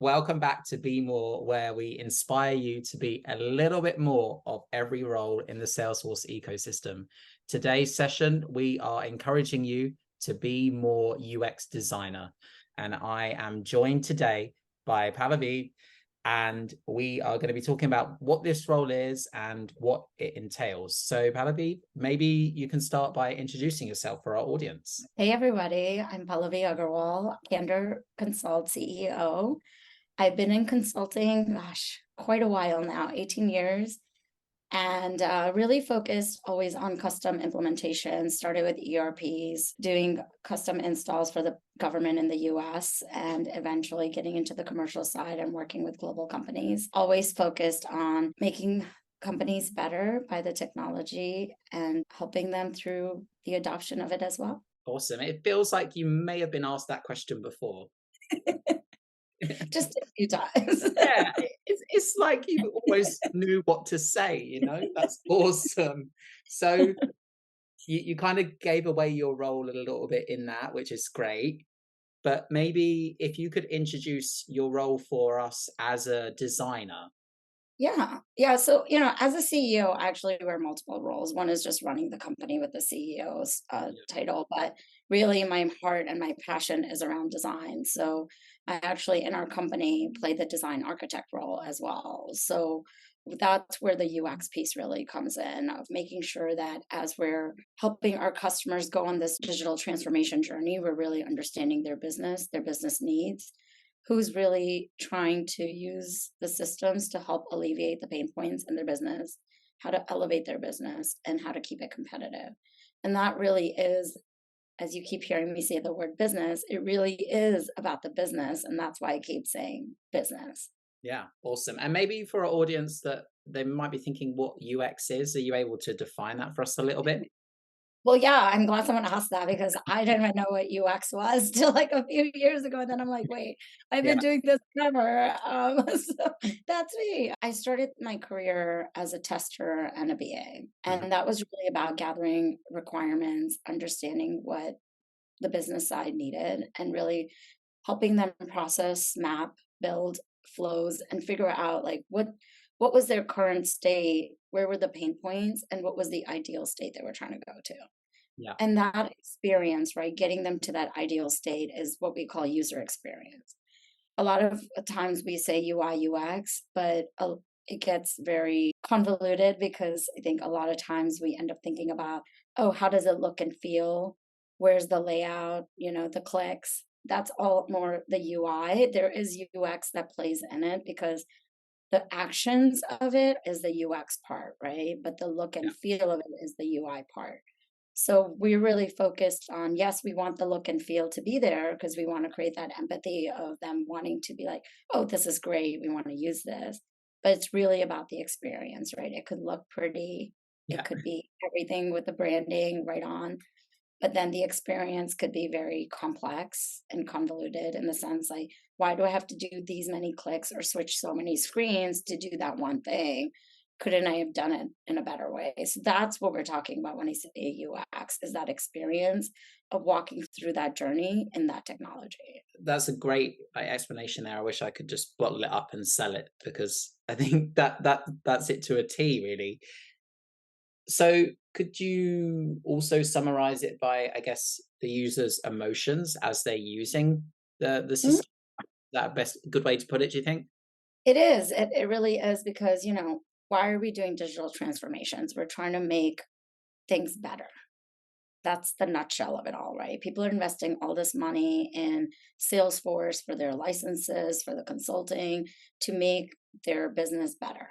Welcome back to Be More, where we inspire you to be a little bit more of every role in the Salesforce ecosystem. Today's session, we are encouraging you to be more UX designer. And I am joined today by Pallavi, and we are going to be talking about what this role is and what it entails. So, Pallavi, maybe you can start by introducing yourself for our audience. Hey everybody, I'm Pallavi Agarwal, Candor Consult CEO. I've been in consulting, quite a while now, 18 years, and really focused always on custom implementation. Started with ERPs, doing custom installs for the government in the US, and eventually getting into the commercial side and working with global companies. Always focused on making companies better by the technology and helping them through the adoption of it as well. Awesome. It feels like you may have been asked that question before. Just a few times. Yeah, it's like you almost knew what to say, That's awesome. So you kind of gave away your role a little bit in that, which is great. But maybe if you could introduce your role for us as a designer. Yeah. Yeah. So, as a CEO, I actually wear multiple roles. One is just running the company with the CEO's Yeah. title, but really my heart and my passion is around design. So, I actually in our company play the design architect role as well. So, that's where the UX piece really comes in of making sure that as we're helping our customers go on this digital transformation journey, we're really understanding their business needs, who's really trying to use the systems to help alleviate the pain points in their business, how to elevate their business, and how to keep it competitive. And that really is, as you keep hearing me say the word business, it really is about the business. And that's why I keep saying business. Yeah, awesome. And maybe for our audience that they might be thinking what UX is, are you able to define that for us a little bit? Well, yeah, I'm glad someone asked that because I didn't even know what UX was till like a few years ago. And then I'm like, wait, I've Yeah. been doing this forever. So that's me. I started my career as a tester and a BA. Mhm. And that was really about gathering requirements, understanding what the business side needed, and really helping them process, map, build flows, and figure out like what was their current state, where were the pain points, and what was the ideal state they were trying to go to. Yeah. And that experience, right, getting them to that ideal state is what we call user experience. A lot of times we say UI, UX, but it gets very convoluted because I think a lot of times we end up thinking about, oh, how does it look and feel? Where's the layout? The clicks. That's all more the UI. There is UX that plays in it because the actions of it is the UX part, right? But the look Yeah. and feel of it is the UI part. So we're really focused on, yes, we want the look and feel to be there because we want to create that empathy of them wanting to be like, oh, this is great. We want to use this. But it's really about the experience, right? It could look pretty. It Yeah. could be everything with the branding right on. But then the experience could be very complex and convoluted in the sense like, why do I have to do these many clicks or switch so many screens to do that one thing? Couldn't I have done it in a better way? So that's what we're talking about when I say UX, is that experience of walking through that journey in that technology. That's a great explanation there. I wish I could just bottle it up and sell it because I think that's it to a T, really. So could you also summarize it by, I guess, the user's emotions as they're using the Mhm. system? Is that a best good way to put it, do you think? It is. It really is because, why are we doing digital transformations? We're trying to make things better. That's the nutshell of it all, right? People are investing all this money in Salesforce for their licenses, for the consulting, to make their business better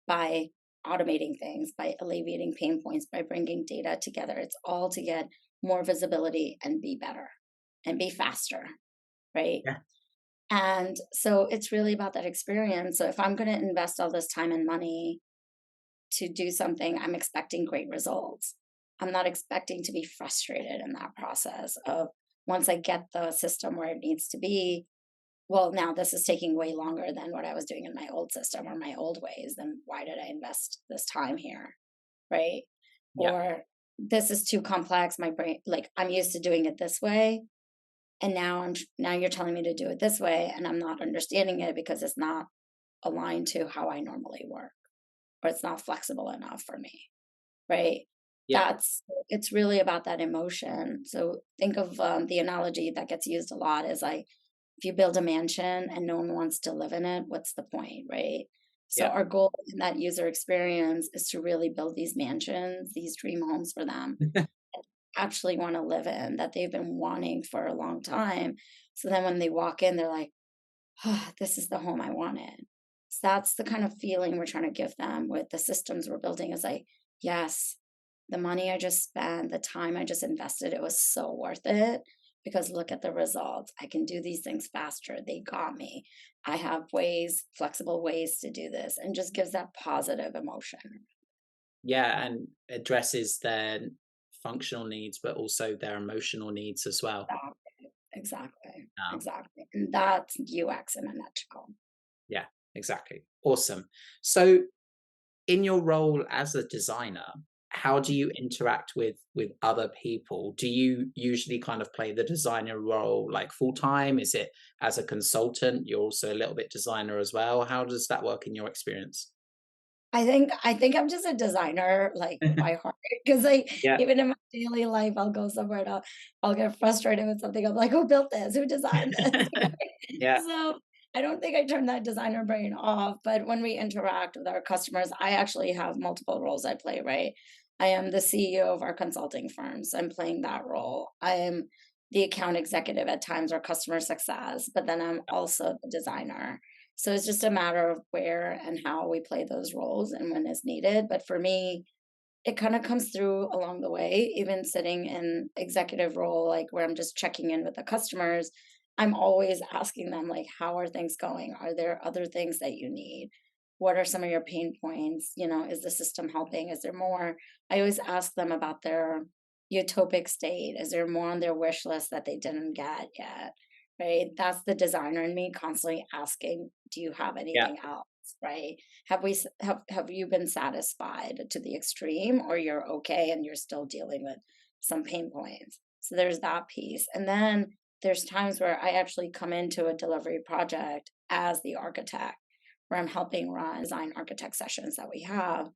by automating things, by alleviating pain points, by bringing data together. It's all to get more visibility and be better and be faster, right? Yeah. And so it's really about that experience. So if I'm going to invest all this time and money to do something, I'm expecting great results. I'm not expecting to be frustrated in that process of once I get the system where it needs to be. Well, now this is taking way longer than what I was doing in my old system or my old ways. Then why did I invest this time here? Right. Yeah. Or this is too complex. My brain, like I'm used to doing it this way. And now you're telling me to do it this way, and I'm not understanding it because it's not aligned to how I normally work, or it's not flexible enough for me, right? Yeah. That's it's really about that emotion. So think of the analogy that gets used a lot is like if you build a mansion and no one wants to live in it, what's the point, right? So Yeah. our goal in that user experience is to really build these mansions, these dream homes for them actually want to live in that they've been wanting for a long time. So then when they walk in, they're like, oh, this is the home I wanted. So that's the kind of feeling we're trying to give them with the systems we're building is like, yes, the money I just spent, the time I just invested, it was so worth it because look at the results. I can do these things faster. They got me. I have ways, flexible ways to do this, and just gives that positive emotion. Yeah, and addresses their functional needs, but also their emotional needs as well. Exactly. Exactly. Um, Exactly. And that's UX in a nutshell. yeah, exactly. Awesome. So in your role as a designer, how do you interact with other people? Do you usually kind of play the designer role like full time? Is it as a consultant? You're also a little bit designer as well. How does that work in your experience? I think I'm just a designer, like, by heart, because I Yeah, even in my daily life, I'll go somewhere and I'll get frustrated with something. I'm like, "Who built this? Who designed this?" yeah, So, I don't think I turn that designer brain off, but when we interact with our customers, I actually have multiple roles I play, right? I am the CEO of our consulting firms. I'm playing that role. I am the account executive at times or customer success, but then I'm also the designer. So it's just a matter of where and how we play those roles and when is needed. But for me, it kind of comes through along the way, even sitting in executive role, like where I'm just checking in with the customers. I'm always asking them, like, how are things going? Are there other things that you need? What are some of your pain points? Is the system helping? Is there more? I always ask them about their utopic state. Is there more on their wish list that they didn't get yet? Right. That's the designer in me constantly asking, do you have yeah. anything else? Right. Have you been satisfied to the extreme or you're okay and you're still dealing with some pain points? So there's that piece. And then there's times where I actually come into a delivery project as the architect, where I'm helping run design architect sessions that we have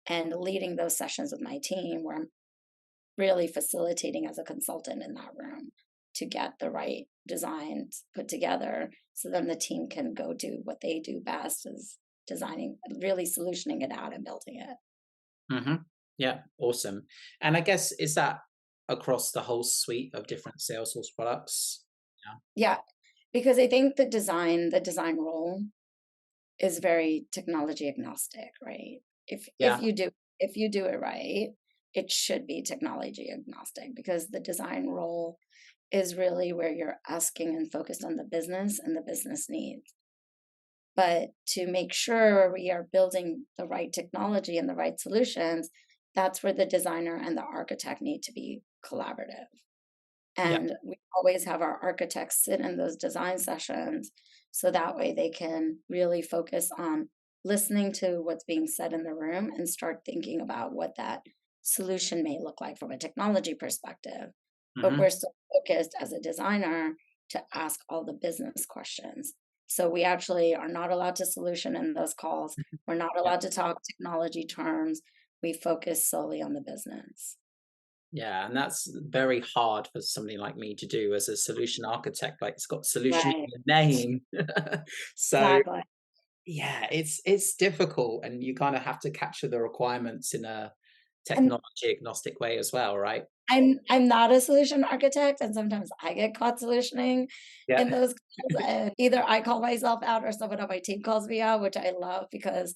and leading those sessions with my team, where I'm really facilitating as a consultant in that room to get the right designs put together so then the team can go do what they do best is designing, really solutioning it out and building it. Hmm. Yeah, awesome. And I guess is that across the whole suite of different Salesforce products? Yeah, because I think the design role is very technology agnostic, right? If Yeah, you do it right, it should be technology agnostic because the design role is really where you're asking and focused on the business and the business needs. But to make sure we are building the right technology and the right solutions, that's where the designer and the architect need to be collaborative. yeah. And we always have our architects sit in those design sessions so that way they can really focus on listening to what's being said in the room and start thinking about what that solution may look like from a technology perspective. But Hmm. we're still focused as a designer to ask all the business questions. So we actually are not allowed to solution in those calls. We're not Yeah. allowed to talk technology terms. We focus solely on the business. Yeah, and that's very hard for somebody like me to do as a solution architect. Like it's got solution Right. in the name. So Exactly. yeah, it's difficult, and you kind of have to capture the requirements in a And technology agnostic way as well, right? I'm not a solution architect, and sometimes I get caught solutioning Yeah. in those calls, and either I call myself out or someone on my team calls me out, which I love because,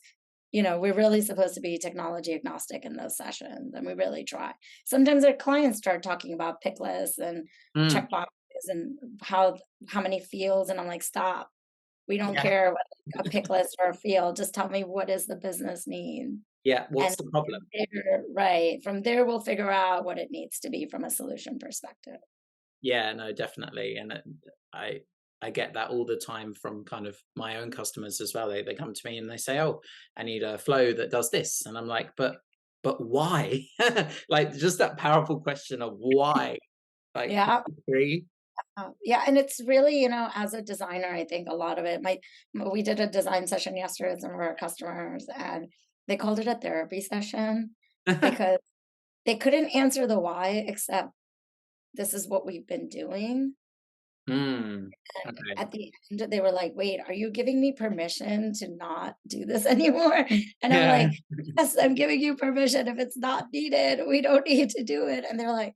we're really supposed to be technology agnostic in those sessions, and we really try. Sometimes our clients start talking about pick lists and Mm, checkboxes and how many fields, and I'm like, "Stop. We don't yeah. care what a pick list or a field. Just tell me what is the business need." Yeah. And What's the problem? from there right, from there, we'll figure out what it needs to be from a solution perspective. Yeah, no, definitely. And I I get that all the time from kind of my own customers as well. They come to me and they say, "Oh, I need a flow that does this," and I'm like, "But why?" Like just that powerful question of why. Like, can Yeah, you agree? Yeah, and it's really, as a designer, I think a lot of it we did a design session yesterday with some of our customers, and they called it a therapy session because they couldn't answer the why except this is what we've been doing. Mm, And okay. at the end, they were like, "Wait, are you giving me permission to not do this anymore?" And I'm Yeah. like, "Yes, I'm giving you permission. If it's not needed, we don't need to do it." And they're like,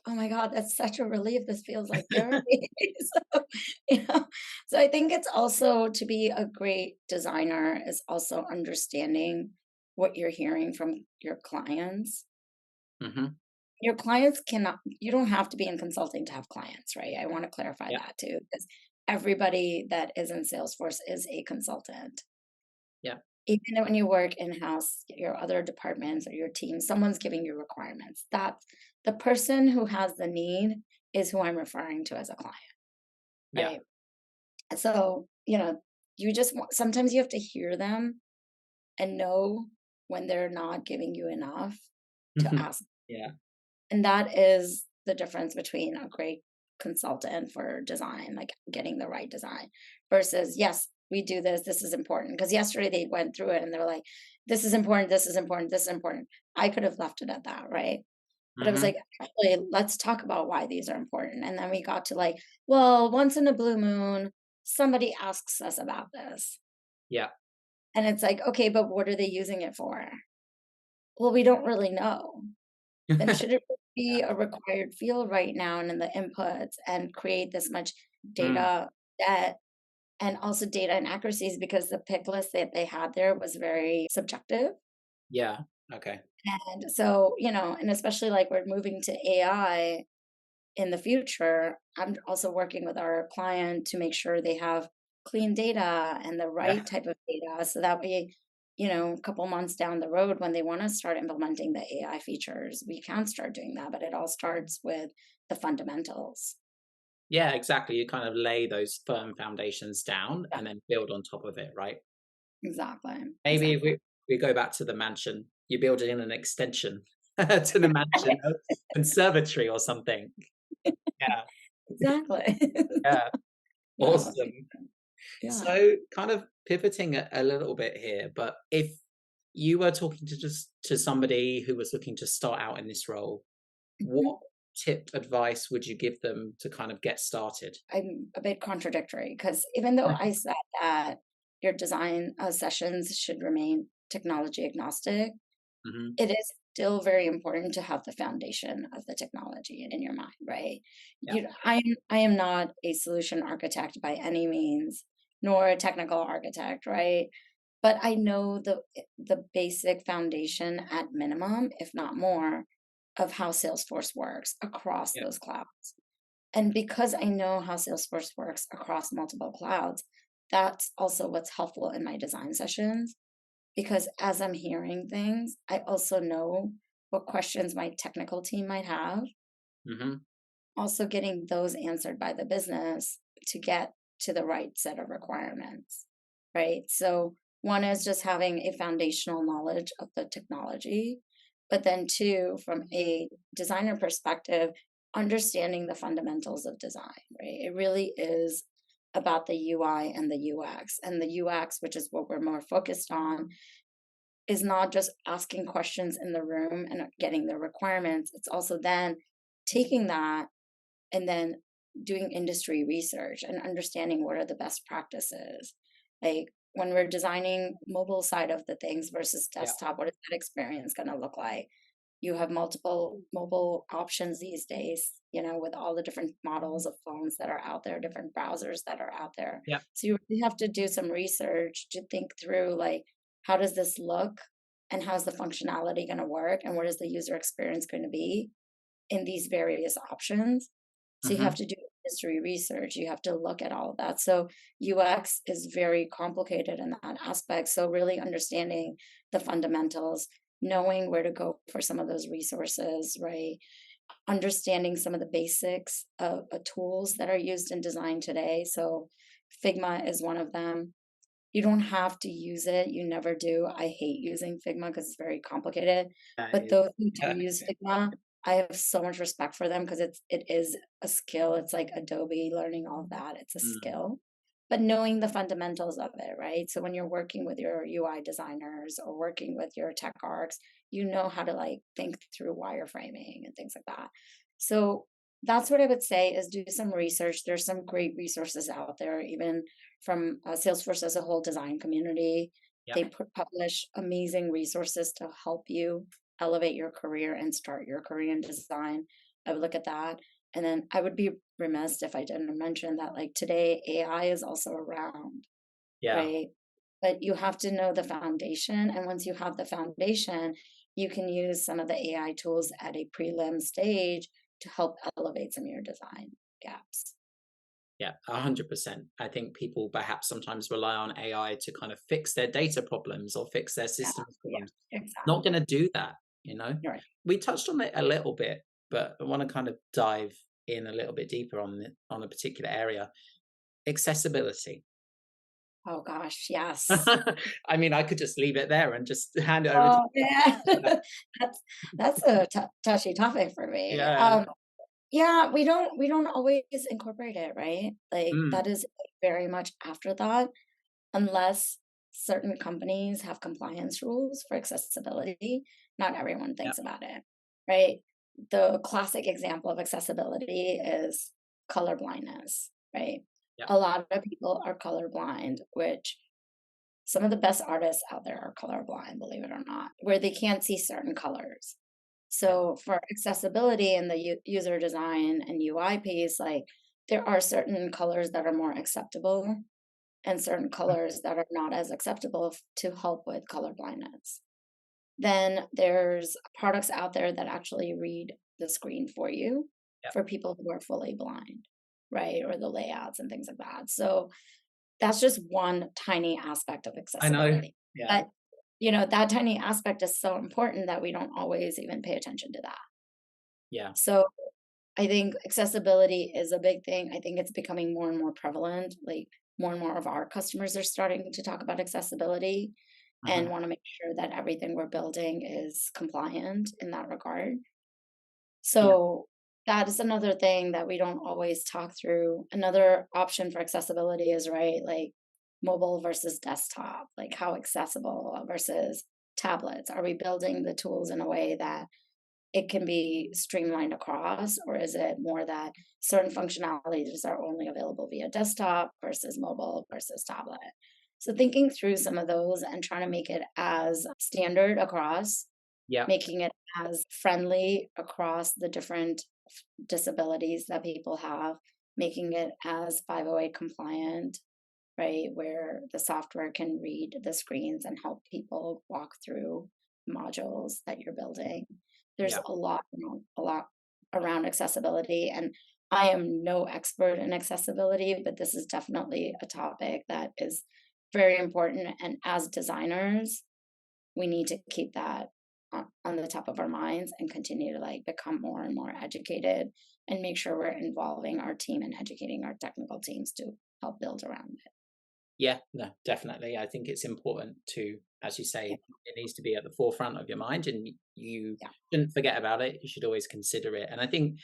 "Oh my god, that's such a relief. This feels like therapy." So, you know, so I think it's also to be a great designer is also understanding what you're hearing from your clients. Hmm. Your clients cannot you don't have to be in consulting to have clients, right? I want to clarify Yeah. that too, because everybody that is in Salesforce is a consultant. Yeah. Even when you work in-house, your other departments or your team, someone's giving you requirements. That the person who has the need is who I'm referring to as a client, Yeah. right? So, you just want sometimes you have to hear them and know when they're not giving you enough to ask. Yeah. And that is the difference between a great consultant for design, like getting the right design, versus, yes, we do this, this is important. Because yesterday they went through it and they were like, this is important, this is important, this is important. I could have left it at that, right? But I was Hmm. like, actually, let's talk about why these are important. And then we got to like, well, once in a blue moon, somebody asks us about this. Yeah. And it's like, okay, but what are they using it for? Well, we don't really know. Then should it be a required field right now and in the inputs and create this much Mm, data debt and also data inaccuracies because the pick list that they had there was very subjective. yeah. Okay. And so, and especially like we're moving to AI in the future, I'm also working with our client to make sure they have clean data and the Yeah. right type of data so that way, a couple months down the road when they want to start implementing the AI features, we can start doing that. But it all starts with the fundamentals. Yeah, exactly. You kind of lay those firm foundations down Yeah, and then build on top of it, right? exactly. Maybe if Exactly. we go back to the mansion, you build in an extension to the mansion, a conservatory or something. Yeah, Exactly. yeah, Yeah, that makes awesome. sense. Yeah. So kind of pivoting a little bit here, but if you were talking to somebody who was looking to start out in this role, Mhm. what tip advice would you give them to kind of get started? I'm a bit contradictory because even though I said that your design sessions should remain technology agnostic, Hmm. it is still very important to have the foundation of the technology in your mind, right? Yeah, I am not a solution architect by any means, nor a technical architect, right? But I know the basic foundation at minimum, if not more, of how Salesforce works across yeah, those clouds. And because I know how Salesforce works across multiple clouds, that's also what's helpful in my design sessions. Because as I'm hearing things, I also know what questions my technical team might have, hmm, also getting those answered by the business to get to the right set of requirements, right? So, one is just having a foundational knowledge of the technology, but then two, from a designer perspective, understanding the fundamentals of design, right? It really is about the UI and the UX. And the UX, which is what we're more focused on, is not just asking questions in the room and getting the requirements. It's also then taking that and then doing industry research and understanding what are the best practices. Like when we're designing mobile side of the things versus yeah, desktop, what is that experience going to look like? You have multiple mobile options these days, with all the different models of phones that are out there, different browsers that are out there. yeah. So you really have to do some research to think through like, how does this look and how's the functionality going to work and what is the user experience going to be in these various options. So you have Hmm. to do industry research. You have to look at all of that. So UX is very complicated in that aspect. So really understanding the fundamentals, knowing where to go for some of those resources, right? Understanding some of the basics of tools that are used in design today. So Figma is one of them. You don't have to use it. You never do. I hate using Figma because it's very complicated. That But is, those who do yeah, use Figma I have so much respect for them because it is a skill. It's like Adobe learning all of that. It's a Mm, skill. But knowing the fundamentals of it, right? So when you're working with your UI designers or working with your tech arcs, you know how to like think through wireframing and things like that. So that's what I would say is do some research. There's some great resources out there, even from Salesforce as a whole design community. yeah. They publish amazing resources to help you elevate your career and start your career in design. I would look at that. And then I would be remiss if I didn't mention that like today AI is also around, Yeah. right? But you have to know the foundation. And once you have the foundation, you can use some of the AI tools at a prelim stage to help elevate some of your design gaps. Yeah, 100%. I think people perhaps sometimes rely on AI to kind of fix their data problems or fix their Yeah, systems yeah, problems. Not exactly. going to do that, you know? Right. We touched on it a little bit, but I want to kind of dive in a little bit deeper on a particular area. Accessibility. Oh gosh, yes. I mean, I could just leave it there and just hand it over to Oh yeah, you. that's that's a touchy topic for me. Yeah. Yeah, we don't always incorporate it, right? Like Mm, that is very much afterthought unless certain companies have compliance rules for accessibility. Not everyone yeah. thinks about it, right? The classic example of accessibility is color blindness, right? Yeah. A lot of people are colorblind, which some of the best artists out there are colorblind, believe it or not, where they can't see certain colors. Yeah. So for accessibility and the user design and UI piece, like there are certain colors that are more acceptable and certain Mm, colors that are not as acceptable to help with color blindness. Then there's products out there that actually read the screen for you yeah. for people who are fully blind, right? Or the layouts and things like that. So that's just one tiny aspect of I know. accessibility. Yeah. But that tiny aspect is so important that we don't always even pay attention to that. Yeah. So I think accessibility is a big thing. I think it's becoming more and more prevalent. Like more and more of our customers are starting to talk about accessibility and Mhm. want to make sure that everything we're building is compliant in that regard. Yeah. So that is another thing that we don't always talk through. Another option for accessibility is right, like mobile versus desktop, like how accessible versus tablets. Are we building the tools in a way that it can be streamlined across, or is it more that certain functionalities are only available via desktop versus mobile versus tablet? So thinking through some of those and trying to make it as standard across, Yeah. making it as friendly across the different disabilities that people have, making it as 508 compliant, right? Where the software can read the screens and help people walk through modules that you're building. There's Yeah. a lot around accessibility, and I am no expert in accessibility, but this is definitely a topic that is very important. And as designers, we need to keep that on the top of our minds and continue to like become more and more educated and make sure we're involving our team and educating our technical teams to help build around it. Yeah, no, definitely. I think it's important to, as you Yeah, say, it needs to be at the forefront of your mind and you yeah, shouldn't forget about it. You should always consider it. And I think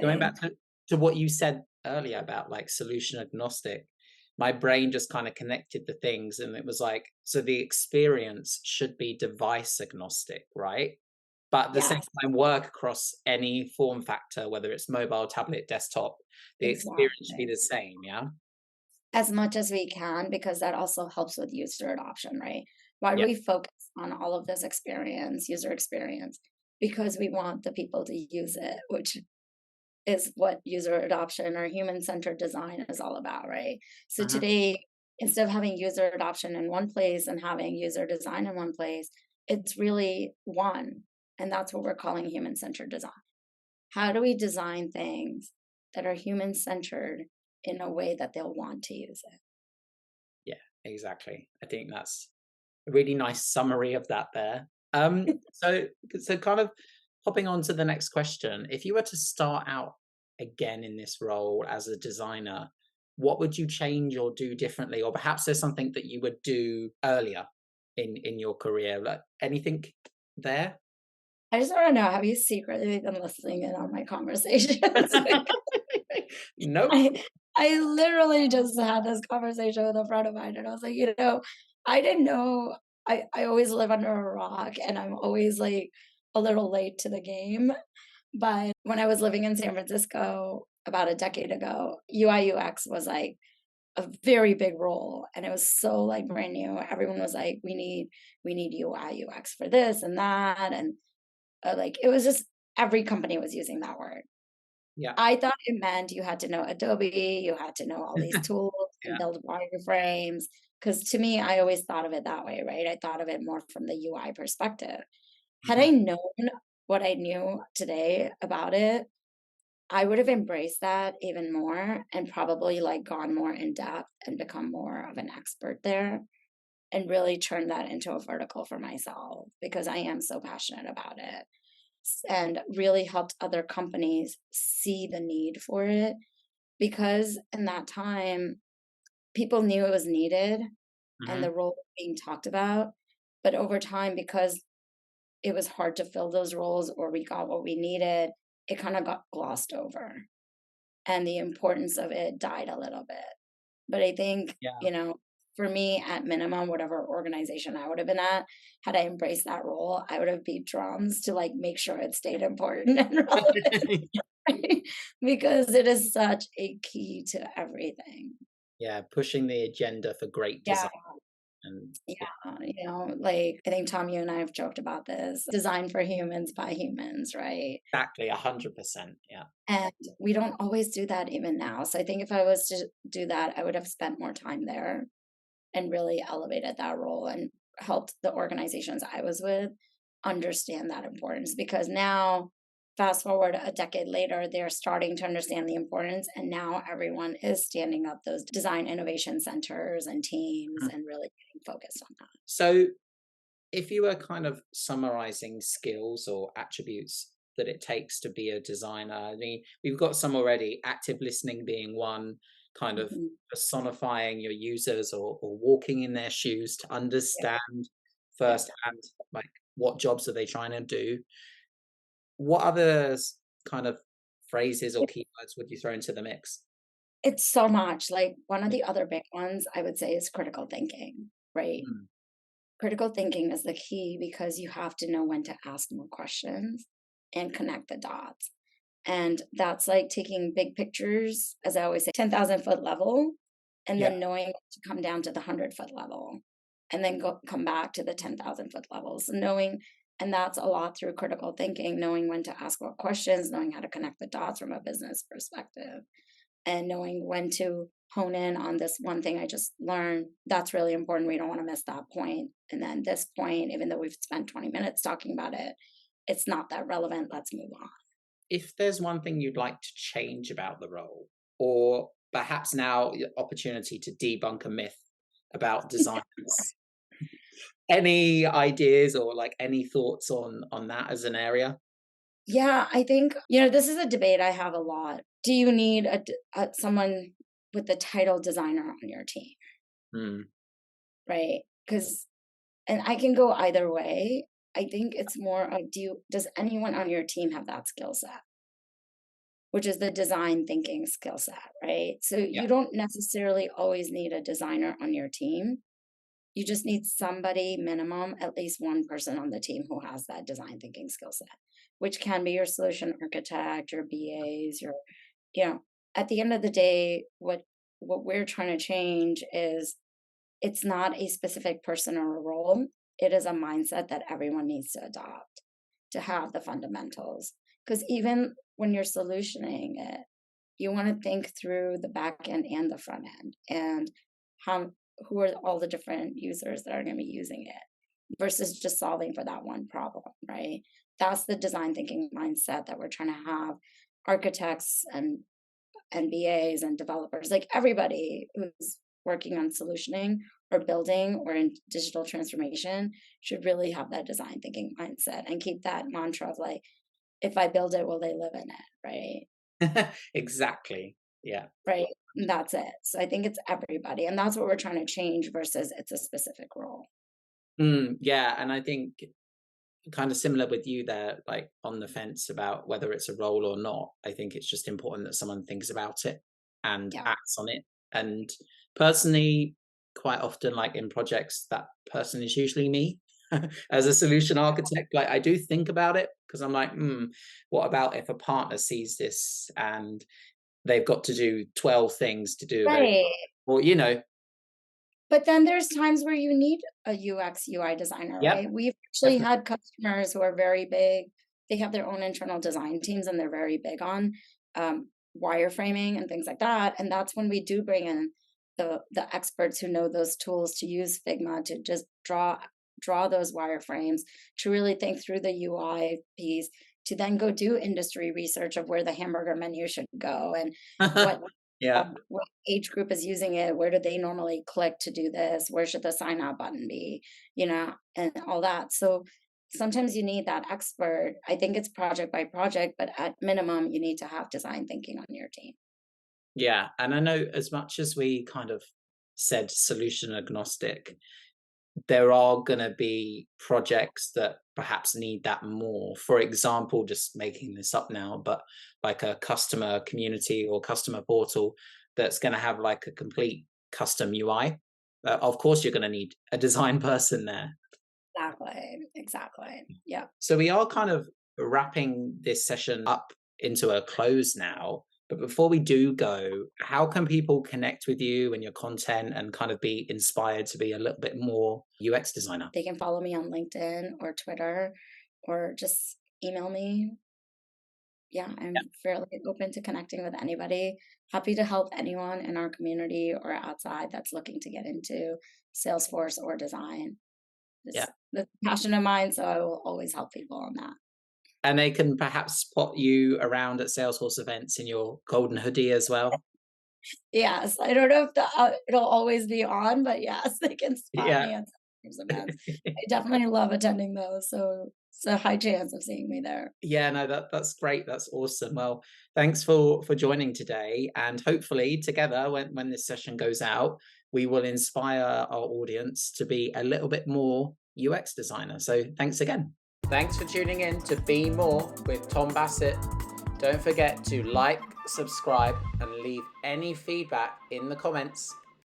going right. back to what you said earlier about like solution agnostic, my brain just kind of connected the things and it was like, so the experience should be device agnostic, right? But at the same Yes, time, work across any form factor, whether it's mobile, tablet, desktop, the experience should be exactly. the same. Yeah. As much as we can, because that also helps with user adoption, right? Why do Yeah. we focus on all of this experience, user experience? Because we want the people to use it, which is what user adoption or human-centered design is all about, right? So Uh-huh. today, instead of having user adoption in one place and having user design in one place, it's really one. And that's what we're calling human-centered design. How do we design things that are human-centered in a way that they'll want to use it? Yeah, exactly. I think that's a really nice summary of that there. So kind of hopping on to the next question. If you were to start out again in this role as a designer, what would you change or do differently? Or perhaps there's something that you would do earlier in your career. Like anything there? I just want to know, have you secretly been listening in on my conversations? Nope. I I literally just had this conversation with a friend of mine, and I was like, I didn't know. I always live under a rock, and I'm always like a little late to the game. But when I was living in San Francisco about a decade ago, UI UX was like a very big role, and it was so like brand new. Everyone was like, we need UI UX for this and that, and like it was just every company was using that word. Yeah. I thought it meant you had to know Adobe, you had to know all these tools and Yeah. build wireframes. Because to me, I always thought of it that way, right? I thought of it more from the UI perspective. Had Mhm. I known what I knew today about it, I would have embraced that even more and probably like gone more in depth and become more of an expert there and really turn that into a vertical for myself because I am so passionate about it and really helped other companies see the need for it because in that time people knew it was needed and Mhm. the role was being talked about, but over time because it was hard to fill those roles or we got what we needed, it kind of got glossed over and the importance of it died a little bit. But I think, Yeah. for me, at minimum, whatever organization I would have been at, had I embraced that role, I would have beat drums to like make sure it stayed important and relevant, right? Because it is such a key to everything. Yeah, pushing the agenda for great Yeah, design and yeah, yeah. Like I think Tom, you and I have joked about this design for humans by humans, right? exactly 100%. Yeah. And we don't always do that even now. So I think if I was to do that, I would have spent more time there and really elevated that role and helped the organizations I was with understand that importance because now fast forward a decade later they're starting to understand the importance and now everyone is standing up those design innovation centers and teams Mhm. and really getting focused on that. So if you were kind of summarizing skills or attributes that it takes to be a designer, I mean, we've got some already, active listening being one, kind of Mhm. personifying your users or walking in their shoes to Yeah, understand yeah. firsthand, like what jobs are they trying to do? What other kind of phrases or It, keywords would you throw into the mix? it's so much like one of Yeah. the other big ones I would say is critical thinking, right? Mm. Critical thinking is the key because you have to know when to ask more questions and connect the dots. And that's like taking big pictures, as I always say, 10,000-foot level, and Yeah. then knowing to come down to the 100-foot level and then come back to the 10,000-foot levels. Knowing, and that's a lot through critical thinking, knowing when to ask what questions, knowing how to connect the dots from a business perspective and knowing when to hone in on this one thing I just learned. That's really important. We don't want to miss that point. And then this point, even though we've spent 20 minutes talking about it, it's not that relevant. Let's move on. If there's one thing you'd like to change about the role, or perhaps now opportunity to debunk a myth about designers, any ideas or like any thoughts on that as an area? Yeah, I think, this is a debate I have a lot. Do you need someone with the title designer on your team, Mm, right? Because, and I can go either way. I think it's more of does anyone on your team have that skill set, which is the design thinking skill set, right? So yeah. you don't necessarily always need a designer on your team. You just need somebody minimum, at least one person on the team who has that design thinking skill set, which can be your solution architect, your BAs, you know, at the end of the day, what we're trying to change is it's not a specific person or a role. It is a mindset that everyone needs to adopt to have the fundamentals. Because even when you're solutioning it, you want to think through the back end and the front end and how who are all the different users that are going to be using it versus just solving for that one problem, right? That's the design thinking mindset that we're trying to have architects and BAs and developers, like everybody who's working on solutioning or building or in digital transformation should really have that design thinking mindset and keep that mantra of like, if I build it, will they live in it? Right. Exactly. Yeah. Right. And that's it. So I think it's everybody. And that's what we're trying to change versus it's a specific role. Yeah. And I think kind of similar with you there, like on the fence about whether it's a role or not. I think it's just important that someone thinks about it and Yeah. acts on it. And personally, quite often, like in projects, that person is usually me as a solution architect. Like I do think about it because I'm like, what about if a partner sees this and they've got to do 12 things to do a very, Right. well, But then there's times where you need a UX UI designer, yep, right? We've actually definitely. had customers who are very big. They have their own internal design teams and they're very big on wireframing and things like that. And that's when we do bring in the experts who know those tools to use Figma to just draw those wireframes, to really think through the UI piece, to then go do industry research of where the hamburger menu should go and what Yeah. what age group is using it, where do they normally click to do this, where should the sign up button be, and all that. So sometimes you need that expert. I think it's project by project, but at minimum you need to have design thinking on your team. Yeah. And I know as much as we kind of said solution agnostic, there are going to be projects that perhaps need that more. For example, just making this up now, but like a customer community or customer portal that's going to have like a complete custom UI. Of course, you're going to need a design person there. Exactly. Yeah. So we are kind of wrapping this session up into a close now. But before we do go, how can people connect with you and your content and kind of be inspired to be a little bit more UX designer? They can follow me on LinkedIn or Twitter or just email me. Yeah, I'm fairly open to connecting with anybody. Happy to help anyone in our community or outside that's looking to get into Salesforce or design. Yeah. This passion of mine, so I will always help people on that. And they can perhaps spot you around at Salesforce events in your golden hoodie as well. Yes, I don't know if it'll always be on, but yes, they can spot Yeah. me at those events. I definitely love attending those, so it's a high chance of seeing me there. Yeah, no, that's great. That's awesome. Well, thanks for joining today. And hopefully together when this session goes out, we will inspire our audience to be a little bit more UX designer. So thanks again. Thanks for tuning in to Be More with Tom Bassett. Don't forget to like, subscribe, and leave any feedback in the comments.